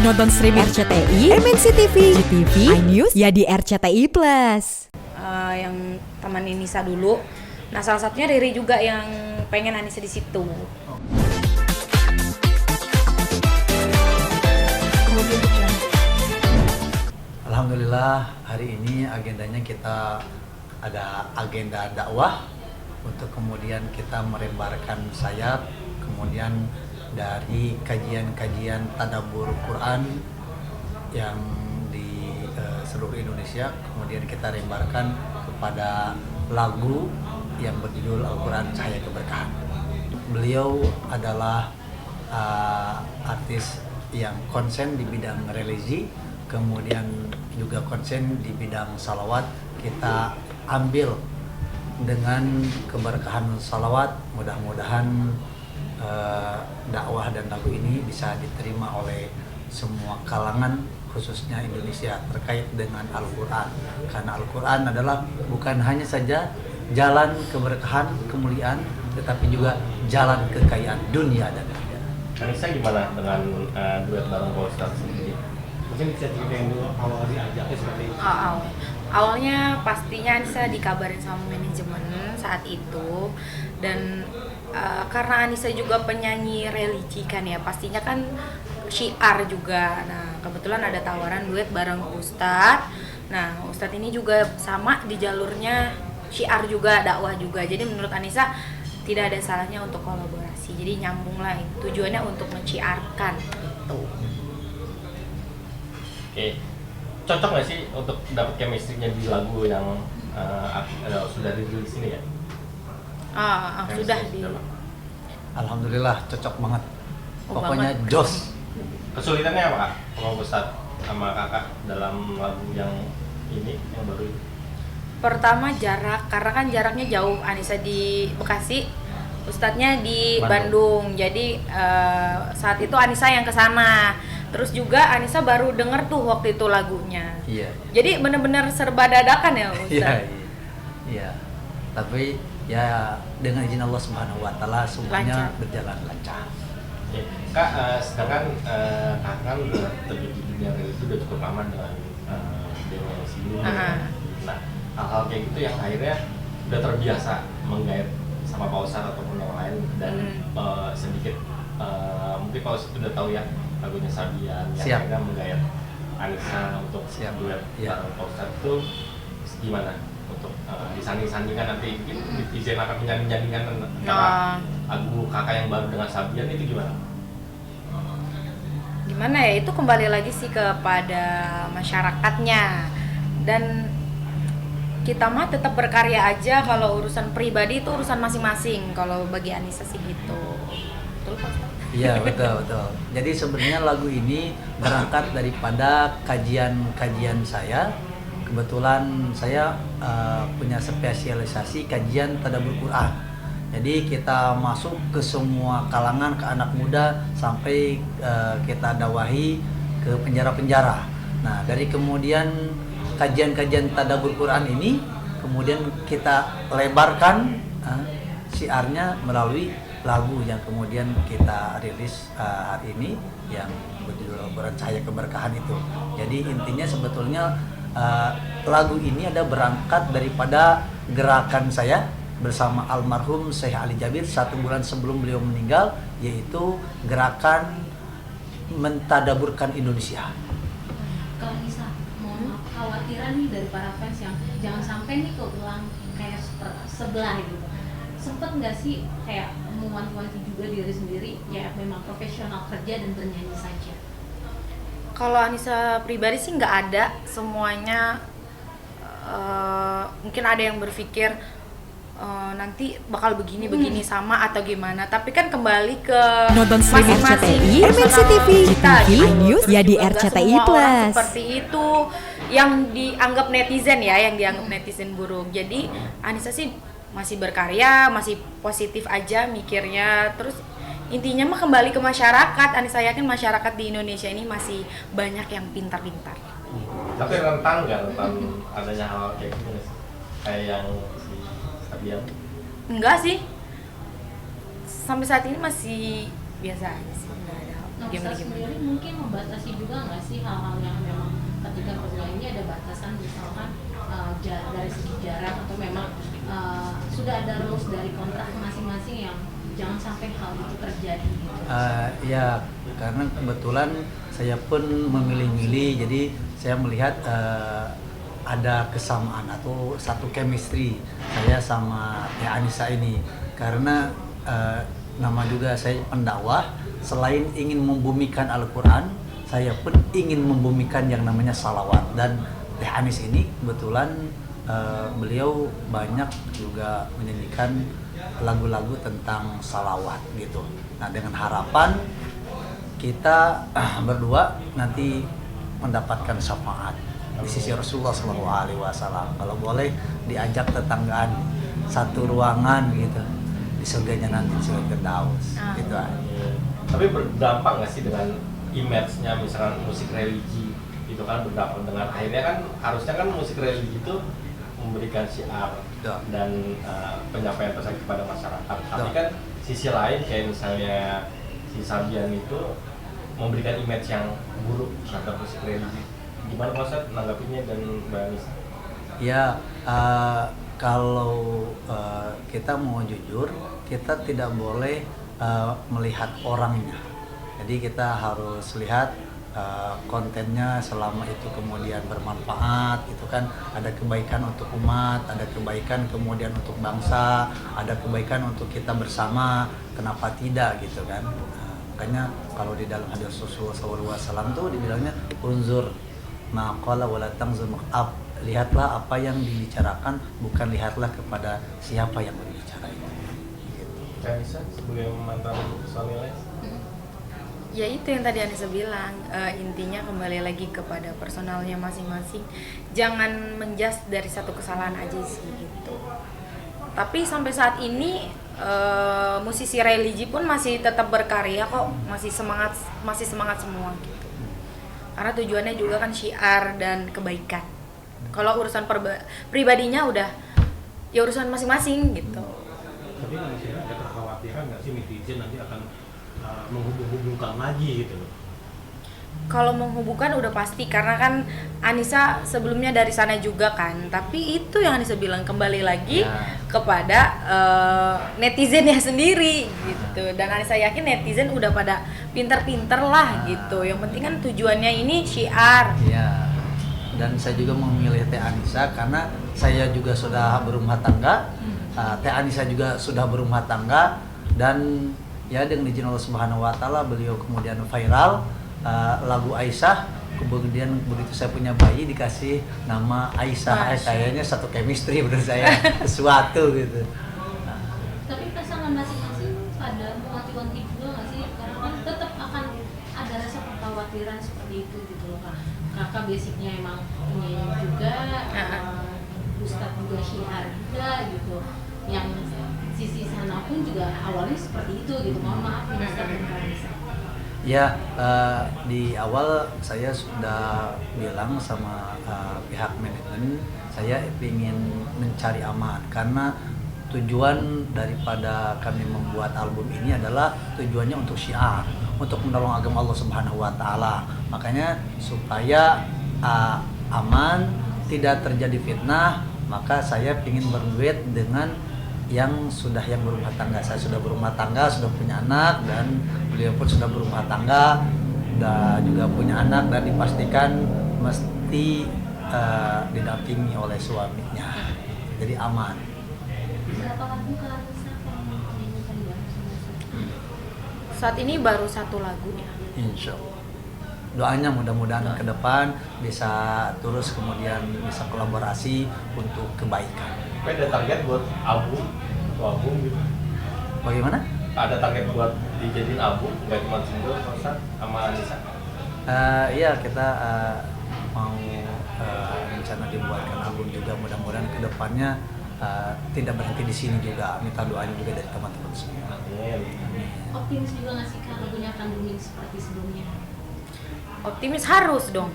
Nonton streaming RCTI, MNC TV, GTV, iNews, ya di RCTI Plus. Yang teman Nisa dulu. Nah, salah satunya Riri juga yang pengen Anissa di situ. Alhamdulillah hari ini agendanya kita ada agenda dakwah untuk kemudian kita merembarkan sayap, kemudian dari kajian-kajian tadabbur Quran yang di seluruh Indonesia, kemudian kita rembarkan kepada lagu yang berjudul Al-Quran Cahaya Keberkahan. Beliau adalah artis yang konsen di bidang religi, kemudian juga konsen di bidang salawat. Kita ambil dengan keberkahan salawat, mudah-mudahan dakwah dan lagu ini bisa diterima oleh semua kalangan, khususnya Indonesia, terkait dengan Al-Quran. Karena Al-Quran adalah bukan hanya saja jalan keberkahan, kemuliaan, tetapi juga jalan kekayaan dunia dan akhirat. Anissa gimana dengan duet bareng Pak Ustadz sendiri? Mungkin bisa ceritain dulu awal diajaknya seperti itu. Awalnya pastinya Anissa dikabarin sama manajemen saat itu, dan karena Anissa juga penyanyi religi kan ya, pastinya kan syiar juga. Nah, kebetulan ada tawaran duet bareng Ustadz. Nah, Ustadz ini juga sama di jalurnya syiar juga, dakwah juga. Jadi menurut Anissa tidak ada salahnya untuk kolaborasi. Jadi nyambung lah, tujuannya untuk menciarkan gitu. Oke, cocok nggak sih untuk dapat chemistry-nya di lagu yang sudah dirilis ini ya? Sudah di. Alhamdulillah cocok banget. Pokoknya Banget. jos. Kesulitannya apa Kak? Sama Ustadz sama Kakak dalam lagu yang ini, yang baru ini? Pertama jarak, karena kan jaraknya jauh. Anissa di Bekasi, Ustadznya di Bandung. Jadi saat itu Anissa yang kesana. Terus juga Anissa baru denger tuh waktu itu lagunya. Iya. Jadi benar-benar serba dadakan ya Ustadz. Iya. Tapi ya dengan izin Allah Subhanahu Wa Taala semuanya Lancar. berjalan lancar. Oke. Kak, sedangkan Kakak kan udah terjun di dunia religi udah cukup lama dengan beliau yang sebelumnya. Nah, hal-hal kayak gitu yang akhirnya udah terbiasa menggait sama Pak Ustadz ataupun yang lain, dan sedikit mungkin Pak Ustadz udah tahu ya lagunya Sabian yang akhirnya menggait Anissa untuk duet bareng Pak Ustadz itu gimana untuk disanding-sandingkan nanti mungkin netizen akan menyanyi-nyanyikan antara lagu kakak yang baru dengan Sabian itu gimana? Gimana ya, itu kembali lagi sih kepada masyarakatnya, dan kita mah tetap berkarya aja. Kalau urusan pribadi itu urusan masing-masing. Kalau bagi Anissa sih gitu. Betul Pak Ustadz? Iya, betul. Jadi sebenarnya lagu ini berangkat daripada kajian saya. Kebetulan saya punya spesialisasi kajian tadabbur Quran. Jadi kita masuk ke semua kalangan, ke anak muda, sampai kita dakwahi ke penjara-penjara. Nah, dari kemudian kajian-kajian tadabbur Quran ini kemudian kita lebarkan syiarnya melalui lagu yang kemudian kita rilis hari ini yang berjudul Al-Quran Cahaya Keberkahan itu. Jadi intinya sebetulnya lagu ini ada berangkat daripada gerakan saya bersama almarhum Syekh Ali Jabir 1 bulan sebelum beliau meninggal, yaitu gerakan mentadaburkan Indonesia. Kalau bisa, mohon maaf, khawatiran nih dari para fans yang jangan sampai nih keulang kayak sebelah gitu. Sempet nggak sih kayak mewanti-wanti juga diri sendiri, ya memang profesional kerja dan bernyanyi saja? Kalau Anissa pribadi sih nggak ada, semuanya mungkin ada yang berpikir nanti bakal begini sama atau gimana, tapi kan kembali ke Nonton streaming RCTI, MNC TV, GTV, iNews, ya di RCTI Plus. Seperti itu yang dianggap netizen ya, yang dianggap netizen buruk. Jadi Anissa sih masih berkarya, masih positif aja mikirnya. Terus intinya mah kembali ke masyarakat. Anissa yakin masyarakat di Indonesia ini masih banyak yang pintar-pintar. Tapi rentan adanya hal kayak gitu nggak sih? Kayak yang si Sabian? Enggak sih, sampai saat ini masih biasa aja sih, nggak ada. Bisa sendiri mungkin membatasi juga nggak sih hal-hal yang memang ketika berdua ini ada batasan, misalkan dari segi jarak atau memang sudah ada rules dari kontrak masing-masing yang jangan sampai hal itu terjadi gitu. Ya, karena kebetulan saya pun memilih-milih, jadi saya melihat ada kesamaan atau satu chemistry saya sama Teh Anissa ini, karena nama juga saya pendakwah, selain ingin membumikan Al-Quran, saya pun ingin membumikan yang namanya salawat. Dan Teh Anis ini kebetulan beliau banyak juga menyanyikan lagu-lagu tentang salawat gitu. Nah, dengan harapan kita berdua nanti mendapatkan syafaat di sisi Rasulullah SAW. Kalau boleh diajak tetanggaan satu ruangan gitu di surganya nanti, di surga Firdaus gitu aja. Tapi berdampak nggak sih dengan image-nya misalkan musik religi itu kan berdampak dengan akhirnya kan harusnya kan musik religi itu memberikan syiar dan penyampaian pesan kepada masyarakat. Tapi kan sisi lain kayak misalnya si Sabian itu memberikan image yang buruk terhadap musik religi. Gimana Pak Ustadz menanggapinya dan Mbak Anissa? Ya, kalau kita mau jujur, kita tidak boleh melihat orangnya. Jadi kita harus lihat kontennya, selama itu kemudian bermanfaat gitu kan, ada kebaikan untuk umat, ada kebaikan kemudian untuk bangsa, ada kebaikan untuk kita bersama, kenapa tidak gitu kan. Makanya kalau di dalam hadis Rasulullah SAW tuh dibilangnya unzur maqala wala tangzur maqab, lihatlah apa yang dibicarakan, bukan lihatlah kepada siapa yang berbicara itu. Gitu. Anissa sebagai mantan personil, Ya itu yang tadi Anissa bilang, intinya kembali lagi kepada personalnya masing-masing. Jangan menjudge dari satu kesalahan aja sih gitu. Tapi sampai saat ini musisi religi pun masih tetap berkarya kok, masih semangat semua gitu. Karena tujuannya juga kan syiar dan kebaikan. Kalau urusan pribadinya udah ya urusan masing-masing gitu. Tapi manusia ada kekhawatiran nggak sih netizen nanti akan menghubung-hubungkan lagi gitu loh? Kalau menghubungkan udah pasti, karena kan Anissa sebelumnya dari sana juga kan. Tapi itu yang Anissa bilang, kembali lagi kepada netizennya sendiri gitu. Dan Anissa yakin netizen udah pada pinter-pinter lah gitu. Yang penting kan tujuannya ini syiar. Ya. Dan saya juga memilih Teh Anissa karena saya juga sudah berumah tangga. Teh Anissa juga sudah berumah tangga, dan ya dengan izin Allah Subhanahu wa taala beliau kemudian viral lagu Aisyah, kemudian begitu saya punya bayi dikasih nama Aisyah. Kayaknya satu chemistry menurut saya, sesuatu gitu. Tapi pasangan masing-masing pada wanti-wanti juga nggak sih? Karena kan tetap akan ada rasa kekhawatiran seperti itu gitu loh Kak. Kakak basicnya emang penyanyi juga, Ustadz juga syiar juga gitu. Yang sisi sana pun juga awalnya seperti itu gitu. Mohon maaf nih Ustadz dan Kak Anissa. Ya, di awal saya sudah bilang sama pihak manajemen, saya ingin mencari aman karena tujuan daripada kami membuat album ini adalah tujuannya untuk syiar, untuk menolong agama Allah Subhanahu wa taala. Makanya supaya aman, tidak terjadi fitnah, maka saya ingin berduet dengan yang berumah tangga. Saya sudah berumah tangga, sudah punya anak, dan beliau pun sudah berumah tangga, sudah juga punya anak, dan dipastikan mesti didampingi oleh suaminya, jadi aman. Berapa lagu Kak Anissa yang menyanyikan bareng sama Ustadz? Saat ini baru satu lagu ya. Insya Allah. Doanya mudah-mudahan ke depan bisa terus kemudian bisa kolaborasi untuk kebaikan. Tapi ada target buat album gitu? Bagaimana? Ada target buat dijadiin album, nggak cuma single Ustadz sama Anissa? Iya, kita mau rencana dibuatkan album juga, mudah-mudahan ke depannya tidak berhenti di sini juga. Minta doanya juga dari teman-teman semua. Optimis juga nggak sih Kak lagunya akan booming seperti sebelumnya? Optimis harus dong.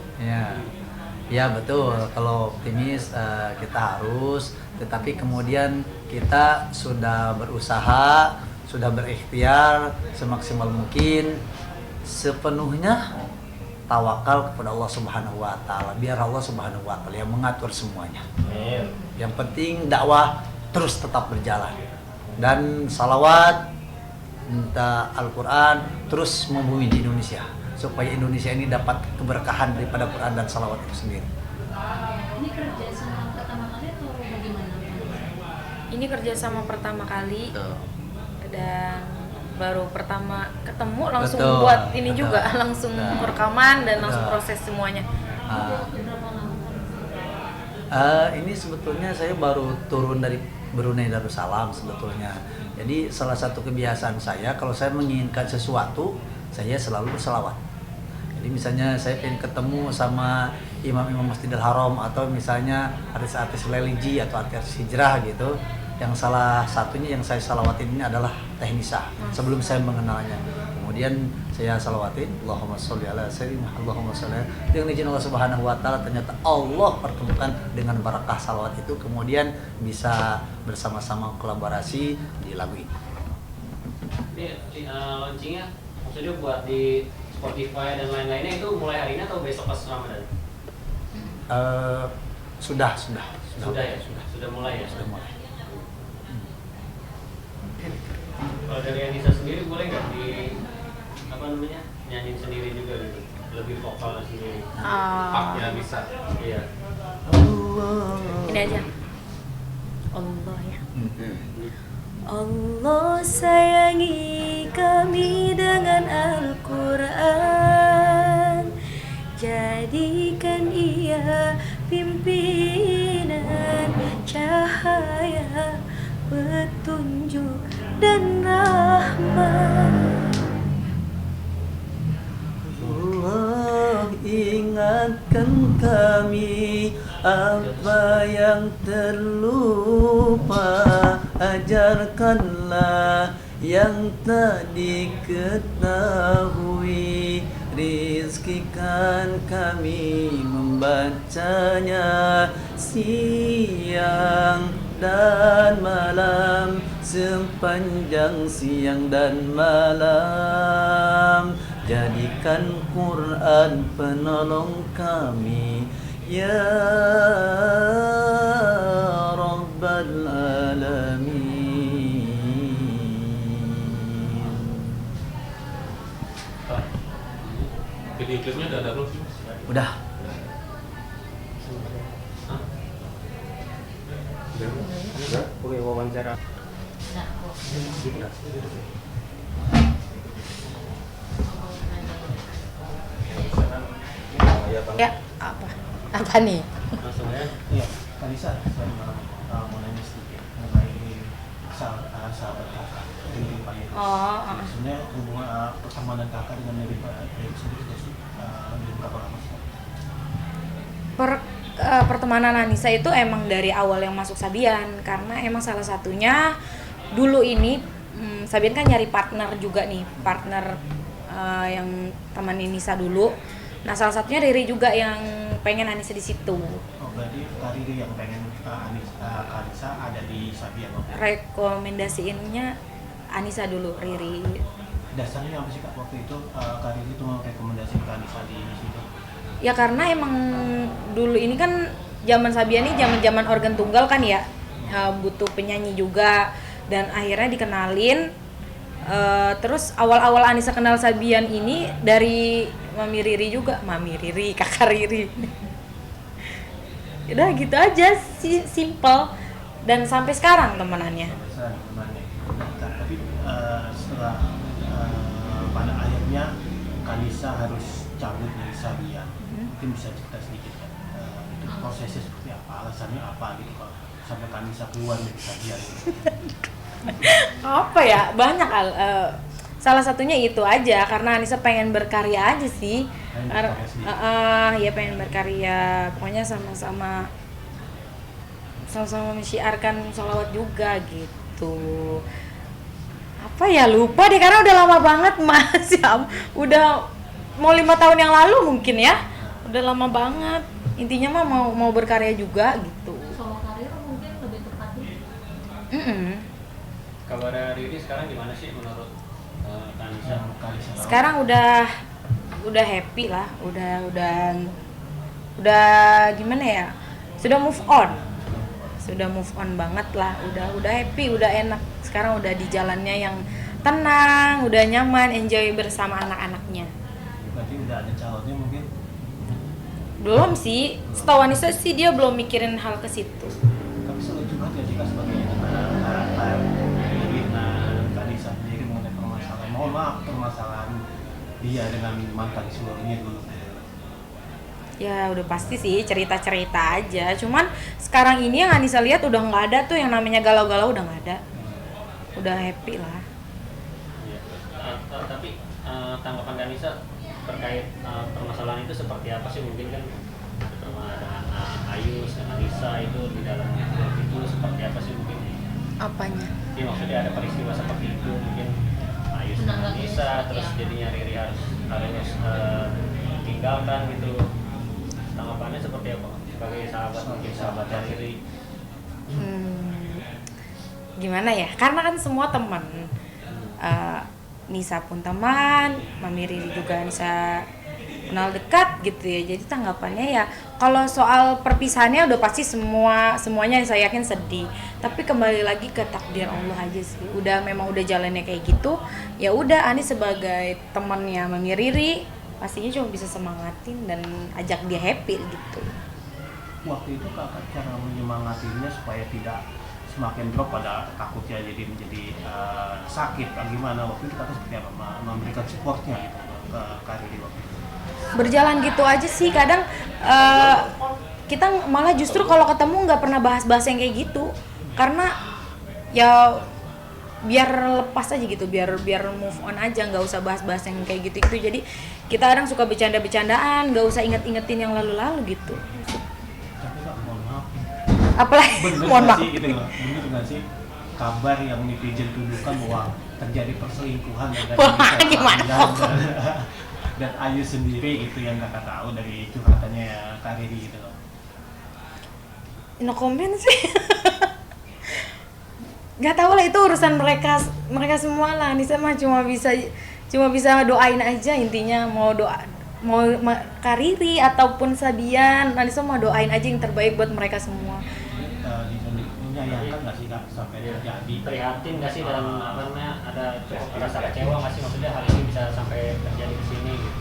Ya betul. Kalau optimis kita harus, tetapi kemudian kita sudah berusaha, sudah berikhtiar semaksimal mungkin. sepenuhnya tawakal kepada Allah Subhanahu wa taala. Biar Allah Subhanahu wa taala yang mengatur semuanya. Amin. Yang penting dakwah terus tetap berjalan. Dan salawat, minta Al-Quran terus membumi di Indonesia supaya Indonesia ini dapat keberkahan daripada Quran dan salawat itu sendiri. Ini kerja sama pertama kali atau bagaimana? Ini kerja sama pertama kali dan baru pertama ketemu langsung Betul, buat ini betul. juga langsung Betul. rekaman dan langsung Betul. proses semuanya. Berapa lama? Ini sebetulnya saya baru turun dari Brunei Darussalam sebetulnya. Jadi salah satu kebiasaan saya kalau saya menginginkan sesuatu, saya selalu berselawat. Jadi misalnya saya pengen ketemu sama imam-imam Masjidil Haram atau misalnya artis-artis religi atau artis hijrah gitu. Yang salah satunya yang saya salawatin ini adalah Teh Nisa sebelum saya mengenalnya. Kemudian saya salawatin Allahumma sholli ala sayyidina Allahumma sholli. Dengan izin Allah Subhanahu wa taala ternyata Allah pertemukan dengan barakah salawat itu, kemudian bisa bersama-sama kolaborasi di lagu ini. Ini launchingnya maksudnya buat di Spotify dan lain-lainnya itu mulai hari ini atau besok pas Ramadan? Sudah Ya? Sudah mulai ya? Sudah mulai. Kalau dari Anissa sendiri boleh nggak nyanyiin sendiri juga gitu? Lebih vokal sendiri. Haknya bisa. Iya. Ini aja. Allah ya. Allah sayangi kami dengan Al-Quran, jadikan ia pimpinan, cahaya, petunjuk dan rahmat. Allah ingatkan kami apa yang terlupa, ajarkanlah yang tak diketahui, rizkikan kami membacanya siang dan malam, sepanjang siang dan malam. Jadikan Quran penolong kami, ya Rabbal Alamin. Video klipnya udah ada belum sih? Udah. Oke, wawancara. Ya, apa nih? Langsung ya. Iya, Kanisa, saya mau nanya sedikit mengenai sahabat kakak, Riri Pak Iris. Sebenarnya hubungan pertemanan kakak dengan Riri Pak Iris sendiri sudah sih berapa lama sih? Pertemanan Anissa itu emang dari awal yang masuk Sabian, karena emang salah satunya dulu ini Sabian kan nyari partner juga nih, partner yang teman Anissa dulu. Nah, salah satunya Riri juga yang pengen Anissa di situ. Oh, berarti Kak Riri yang pengen Kanisa ada di Sabian. Rekomendasiinnya Anissa dulu, Riri. Dasarnya apa sih Kak waktu itu Kak Riri itu mau rekomendasiin Kanisa di situ? Ya karena emang dulu ini kan zaman Sabian ini zaman organ tunggal kan ya, butuh penyanyi juga, dan akhirnya dikenalin. Terus awal-awal Anissa kenal Sabian ini dari Mami Riri juga, Mami Riri, Kakak Riri. Udah gitu aja, simple, dan sampai sekarang temenannya. Tapi setelah pada akhirnya Kanisa harus cabut dari Sabian, mungkin bisa cerita sedikit kan? Itu prosesnya seperti apa, alasannya apa gitu kalau sampai Kanisa keluar dari Sabian gitu. Apa ya, banyak salah satunya itu aja, karena Anissa pengen berkarya aja sih. Ya pengen berkarya, pokoknya sama-sama menyiarkan sholawat juga gitu. Apa ya, lupa deh karena udah lama banget Mas ya, udah mau 5 tahun yang lalu mungkin ya, udah lama banget. Intinya mah mau berkarya juga gitu. Solo karir mungkin lebih tepatnya. Kabar Riri sekarang gimana sih menurut Anissa Kalisa? Sekarang udah happy lah, udah gimana ya, sudah move on banget lah, udah happy, udah enak. Sekarang udah di jalannya yang tenang, udah nyaman, enjoy bersama anak-anaknya. Berarti udah ada calonnya mungkin? Belum sih, setahu Anissa sih dia belum mikirin hal ke situ. Tapi sulit juga ya jika sebagai karakter Irina Kalisa sendiri mengenai permasalahan, mohon maaf, permasalahan dia dengan mantan suaminya dulu. Ya udah pasti sih cerita-cerita aja. Cuman sekarang ini yang Anissa lihat udah nggak ada tuh yang namanya galau-galau, udah nggak ada. Udah happy lah. Iya. Tapi tanggapan Kanisa terkait permasalahan itu seperti apa sih? Mungkin kan terutama dengan Ayus dan Anissa itu di dalam itu seperti apa sih mungkin? Apanya? Ya maksudnya ada peristiwa seperti itu mungkin Ayus dan Anissa terus jadinya Riri harus tinggalkan gitu. Tanggapannya seperti apa? Sebagai sahabat mungkin sahabat dari Riri. Gimana ya? Karena kan semua teman. Nisa pun teman, Mami Riri juga Nisa kenal dekat gitu ya. Jadi tanggapannya ya kalau soal perpisahannya udah pasti semuanya saya yakin sedih. Tapi kembali lagi ke takdir Allah aja sih. Memang udah jalannya kayak gitu. Ya udah, Ani sebagai temannya Mami Riri pastinya cuma bisa semangatin dan ajak dia happy gitu. Waktu itu kakak cara menyemangatinya supaya tidak semakin drop, pada takutnya jadi menjadi sakit atau gimana, waktu itu kakak seperti apa memberikan supportnya gitu ke Riri waktu itu? Berjalan gitu aja sih, kadang kita malah justru kalau ketemu nggak pernah bahas-bahas yang kayak gitu, karena ya biar lepas aja gitu, biar move on aja, nggak usah bahas-bahas yang kayak gitu. Jadi kita kadang suka bercanda-bercandaan, nggak usah inget-ingetin yang lalu-lalu gitu. Tapi kak, mohon maaf, Apalagi mohon maaf. Gitu, bener nggak sih kabar yang netizen tuduhkan bahwa terjadi perselingkuhan dan Ayu sendiri gitu yang kakak tahu dari curhatannya Kak Riri gitu loh? No comment sih. Nggak tahu lah, itu urusan mereka semua lah. Nisa mah cuma bisa doain aja, intinya mau Kak Riri ataupun Sabian, Nisa mau doain aja yang terbaik buat mereka semua. Menyayangkan nggak sih kak sampai terjadi? Prihatin nggak sih dalam apa namanya, ada rasa kecewa nggak sih, maksudnya hal ini bisa sampai terjadi ke sini gitu?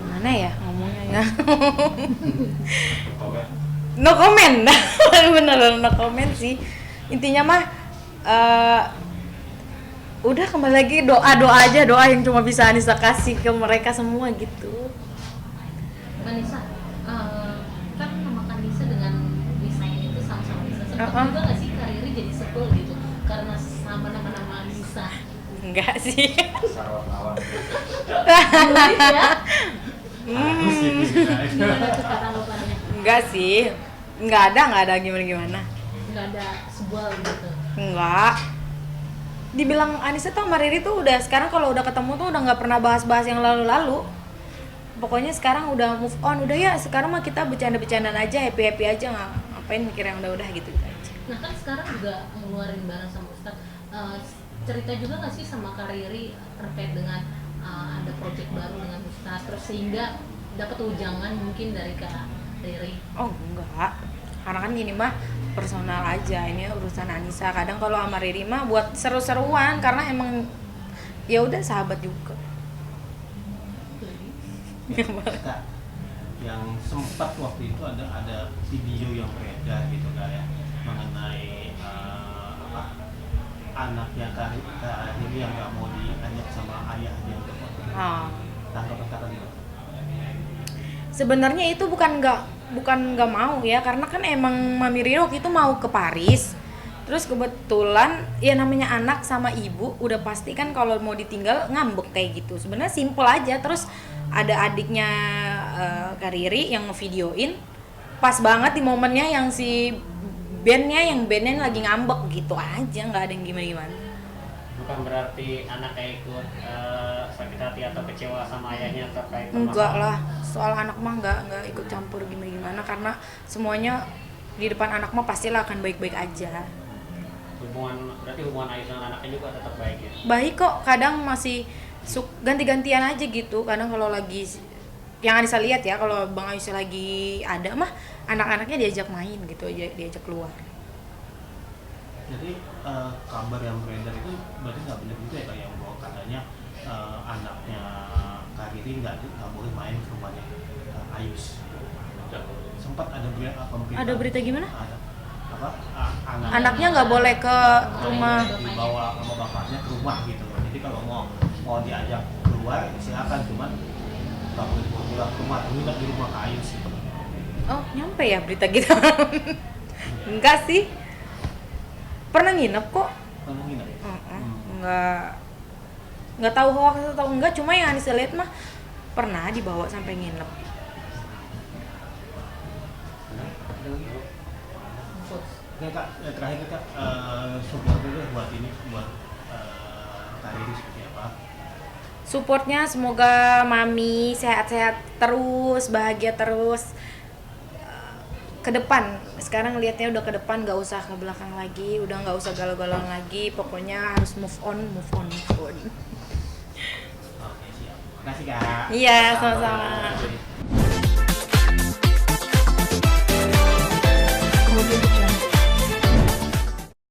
Mana ya ngomongnya ya? No comment. Bener no comment sih. Intinya mah udah kembali lagi doa aja, doa yang cuma bisa Anissa kasih ke mereka semua gitu. Kanisa, kan nama Kanisa dengan Nisa itu sama-sama Nisa. Sempat juga nggak sih Kak Riri jadi sebel gitu karena sama nama-nama Nisa? Enggak sih. Sarwatawa. Ya? Gitu, Gimana tuh tanggapannya? Enggak sih. Enggak ada gimana. Nggak ada sebel gitu? Enggak. Dibilang Anissa tuh sama Riri tuh udah sekarang kalau udah ketemu tuh udah nggak pernah bahas-bahas yang lalu-lalu. Pokoknya sekarang udah move on, udah ya sekarang mah kita bercanda-bercandaan aja, happy aja, ngapain mikir yang udah gitu aja. Nah kan sekarang juga ngeluarin barang sama Ustaz, cerita juga nggak sih sama Kak Riri terkait dengan ada project baru dengan Ustaz, terus sehingga dapat ujangan mungkin dari Kak Riri? Oh enggak, karena kan ini mah personal aja, ini urusan Anissa. Kadang kalau sama Riri mah buat seru-seruan, karena emang ya udah sahabat juga. Kak, yang sempat waktu itu ada video yang beredar gitu kak ya, mengenai anaknya Kak Riri yang nggak mau diajak sama ayahnya untuk tanggapan kata dia. Sebenarnya itu bukan nggak mau ya, karena kan emang Mami Riri waktu itu mau ke Paris. Terus kebetulan ya namanya anak sama ibu udah pasti kan kalau mau ditinggal ngambek kayak gitu. Sebenarnya simple aja. Terus ada adiknya Kak Riri yang ngevideoin, pas banget di momennya yang si bandnya lagi ngambek gitu aja, nggak ada yang gimana. Bukan berarti anaknya ikut sakit hati atau kecewa sama ayahnya terkait Enggak lah, soal anak mah nggak ikut campur gimana, karena semuanya di depan anak mah pastilah akan baik-baik aja. berarti hubungan Ayus dengan anaknya juga tetap baik ya? Baik kok, kadang masih ganti-gantian aja gitu. Kadang kalau lagi yang Anissa lihat ya, kalau Bang Ayus lagi ada mah anak-anaknya diajak main gitu aja, diajak keluar. Jadi kabar yang beredar itu berarti nggak benar juga ya, kayak yang bahwa katanya anaknya Kak Riri nggak boleh main ke rumahnya Ayus. Sempat ada berita Ada berita gimana? Ada apa? Anaknya nggak boleh ke rumah. Dibawa sama bapaknya ke rumah gitu. Jadi kalau mau diajak keluar silakan, cuman nggak boleh pulang ke rumah, nginep di rumah Kak Ayus gitu. Oh, nyampe ya berita gitu? Enggak sih. Pernah nginep kok. Kamu nginep? Nggak tahu hoax atau enggak, cuma yang Anissa lihat mah pernah dibawa sampai nginep. Oke Kak, terakhir Kak, support dulu buat ini, buat Kak Riri seperti apa? Supportnya semoga Mami sehat-sehat terus, bahagia terus. Ke depan, sekarang lihatnya udah ke depan, nggak usah ke belakang lagi, udah nggak usah galau-galau lagi, pokoknya harus move on. Oke siap, makasih Kak. Iya, sama-sama.